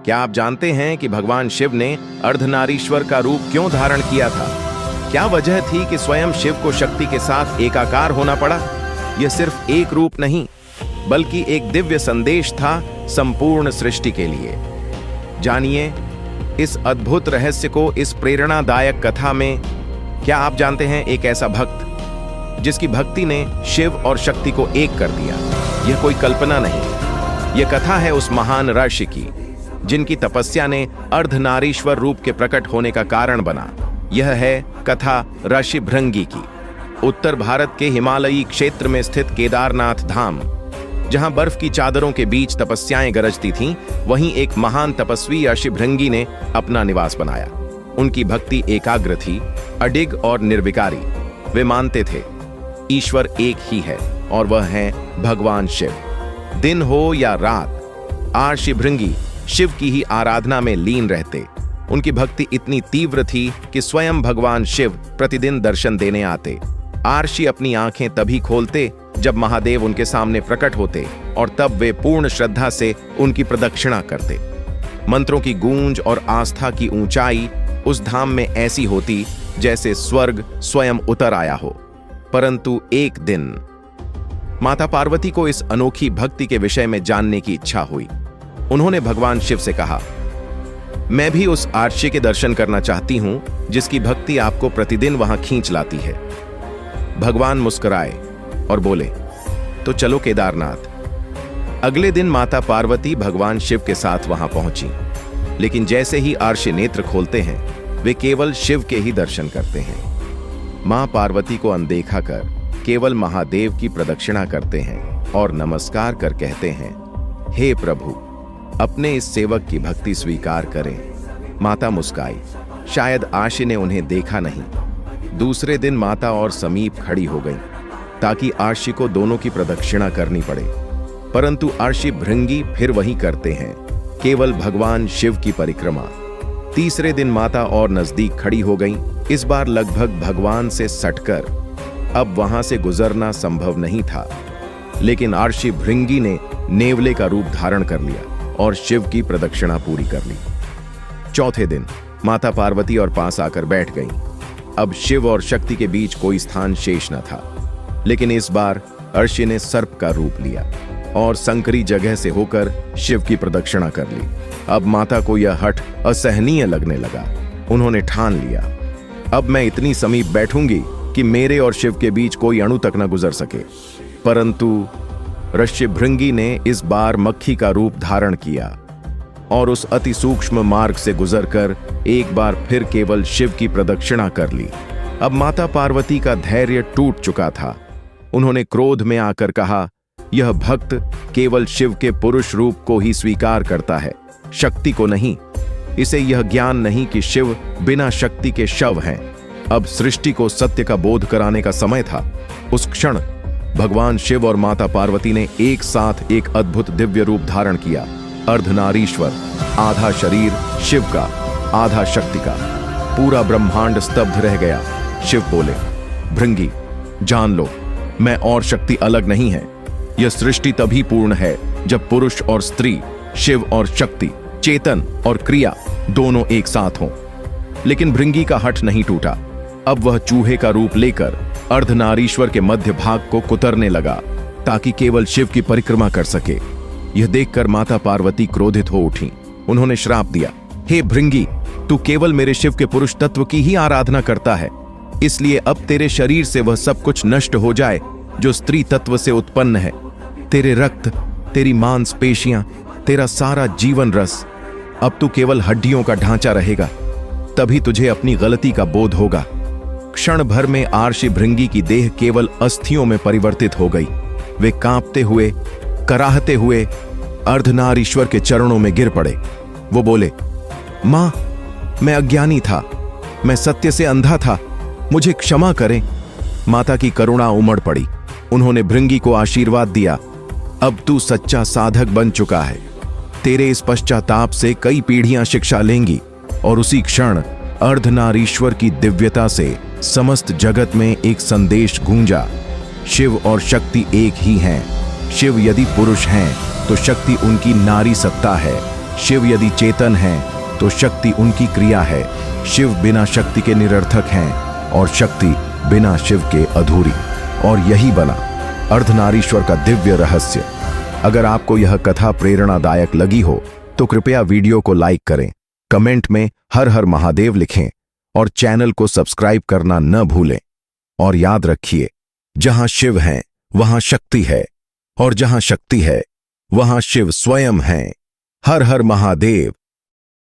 क्या आप जानते हैं कि भगवान शिव ने अर्धनारीश्वर का रूप क्यों धारण किया था? क्या वजह थी कि स्वयं शिव को शक्ति के साथ एकाकार होना पड़ा? यह सिर्फ एक रूप नहीं, बल्कि एक दिव्य संदेश था संपूर्ण सृष्टि के लिए। जानिए इस अद्भुत रहस्य को इस प्रेरणादायक कथा में। क्या आप जानते हैं एक ऐसा भक्त जिसकी भक्ति ने शिव और शक्ति को एक कर दिया? यह कोई कल्पना नहीं, यह कथा है उस महान ऋषि की जिनकी तपस्या ने अर्धनारीश्वर रूप के प्रकट होने का कारण बना। यह है कथा ऋषि भृंगी की। उत्तर भारत के हिमालयी क्षेत्र में स्थित केदारनाथ धाम, जहां बर्फ की चादरों के बीच तपस्याएं गरजती थीं, वहीं एक महान तपस्वी ऋषि भृंगी ने अपना निवास बनाया। उनकी भक्ति एकाग्र थी, अडिग और निर्विकारी। वे मानते थे ईश्वर एक ही है और वह है भगवान शिव। दिन हो या रात, ऋषि भृंगी शिव की ही आराधना में लीन रहते। उनकी भक्ति इतनी तीव्र थी कि स्वयं भगवान शिव प्रतिदिन दर्शन देने आते। ऋषि अपनी आंखें तभी खोलते जब महादेव उनके सामने प्रकट होते और तब वे पूर्ण श्रद्धा से उनकी प्रदक्षिणा करते। मंत्रों की गूंज और आस्था की ऊंचाई उस धाम में ऐसी होती जैसे स्वर्ग स्वयं उतर आया हो। परंतु एक दिन माता पार्वती को इस अनोखी भक्ति के विषय में जानने की इच्छा हुई। उन्होंने भगवान शिव से कहा, मैं भी उस ऋषि के दर्शन करना चाहती हूं जिसकी भक्ति आपको प्रतिदिन वहां खींच लाती है। भगवान मुस्कुराए और बोले, तो चलो केदारनाथ। अगले दिन माता पार्वती भगवान शिव के साथ वहां पहुंची, लेकिन जैसे ही ऋषि नेत्र खोलते हैं वे केवल शिव के ही दर्शन करते हैं। मां पार्वती को अनदेखा कर केवल महादेव की प्रदक्षिणा करते हैं और नमस्कार कर कहते हैं, हे प्रभु, अपने इस सेवक की भक्ति स्वीकार करें। माता मुस्काई, शायद ऋषि ने उन्हें देखा नहीं। दूसरे दिन माता और समीप खड़ी हो गई ताकि ऋषि को दोनों की प्रदक्षिणा करनी पड़े, परंतु ऋषि भृंगी फिर वही करते हैं, केवल भगवान शिव की परिक्रमा। तीसरे दिन माता और नजदीक खड़ी हो गई, इस बार लगभग भगवान से सटकर। अब वहां से गुजरना संभव नहीं था, लेकिन ऋषि भृंगी ने नेवले का रूप धारण कर लिया और शिव की प्रदक्षिणा पूरी कर ली। चौथे दिन माता पार्वती और पास आकर बैठ गईं। अब शिव और शक्ति के बीच कोई स्थान शेष न था, लेकिन इस बार ऋषि ने सर्प का रूप लिया और संकरी जगह से होकर शिव की प्रदक्षिणा कर ली। अब माता को यह हठ असहनीय लगने लगा। उन्होंने ठान लिया, अब मैं इतनी समीप बैठूंगी कि मेरे और शिव के बीच कोई अणु तक न गुजर सके। परंतु ऋषि भृंगी ने इस बार मक्खी का रूप धारण किया और उस अति सूक्ष्म मार्ग से गुजरकर एक बार फिर केवल शिव की प्रदक्षिणा कर ली। अब माता पार्वती का धैर्य टूट चुका था। उन्होंने क्रोध में आकर कहा, यह भक्त केवल शिव के पुरुष रूप को ही स्वीकार करता है, शक्ति को नहीं। इसे यह ज्ञान नहीं कि शिव बिना शक्ति के शव हैं। अब सृष्टि को सत्य का बोध कराने का समय था। उस क्षण भगवान शिव और माता पार्वती ने एक साथ एक अद्भुत दिव्य रूप धारण किया। अर्धनारीश्वर, आधा शरीर शिव का, आधा शक्ति का। पूरा ब्रह्मांड स्तब्ध रह गया। शिव बोले, भृंगी, जान लो, मैं और शक्ति अलग नहीं है। यह सृष्टि तभी पूर्ण है जब पुरुष और स्त्री, शिव और शक्ति, चेतन और क्रिया दोनों एक साथ हों। लेकिन भृंगी का हठ नहीं टूटा। अब वह चूहे का रूप लेकर अर्धनारीश्वर के मध्य भाग को कुतरने लगा ताकि केवल शिव की परिक्रमा कर सके। यह देखकर माता पार्वती क्रोधित हो उठी। उन्होंने श्राप दिया, हे भृंगी, तू केवल मेरे शिव के पुरुष तत्व की ही आराधना करता है, इसलिए अब तेरे शरीर से वह सब कुछ नष्ट हो जाए जो स्त्री तत्व से उत्पन्न है। तेरे रक्त, तेरी मांसपेशियां, तेरा सारा जीवन रस, अब तू केवल हड्डियों का ढांचा रहेगा। तभी तुझे अपनी गलती का बोध होगा। क्षण भर में ऋषि भृंगी की देह केवल अस्थियों में परिवर्तित हो गई। वे कांपते हुए, कराहते हुए अर्धनारीश्वर के चरणों में गिर पड़े। वो बोले, मां, मैं अज्ञानी था, मैं सत्य से अंधा था, मुझे क्षमा करें। माता की करुणा उमड़ पड़ी। उन्होंने भृंगी को आशीर्वाद दिया, अब तू सच्चा साधक बन चुका है। तेरे इस पश्चाताप से कई पीढ़ियां शिक्षा लेंगी। और उसी क्षण अर्धनारीश्वर की दिव्यता से समस्त जगत में एक संदेश गूंजा, शिव और शक्ति एक ही हैं। शिव यदि पुरुष हैं तो शक्ति उनकी नारी सत्ता है। शिव यदि चेतन है तो शक्ति उनकी क्रिया है। शिव बिना शक्ति के निरर्थक हैं और शक्ति बिना शिव के अधूरी। और यही बना अर्धनारीश्वर का दिव्य रहस्य। अगर आपको यह कथा प्रेरणादायक लगी हो तो कृपया वीडियो को लाइक करें, कमेंट में हर हर महादेव लिखें और चैनल को सब्सक्राइब करना न भूलें। और याद रखिए, जहां शिव हैं वहां शक्ति है, और जहां शक्ति है वहां शिव स्वयं हैं। हर हर महादेव।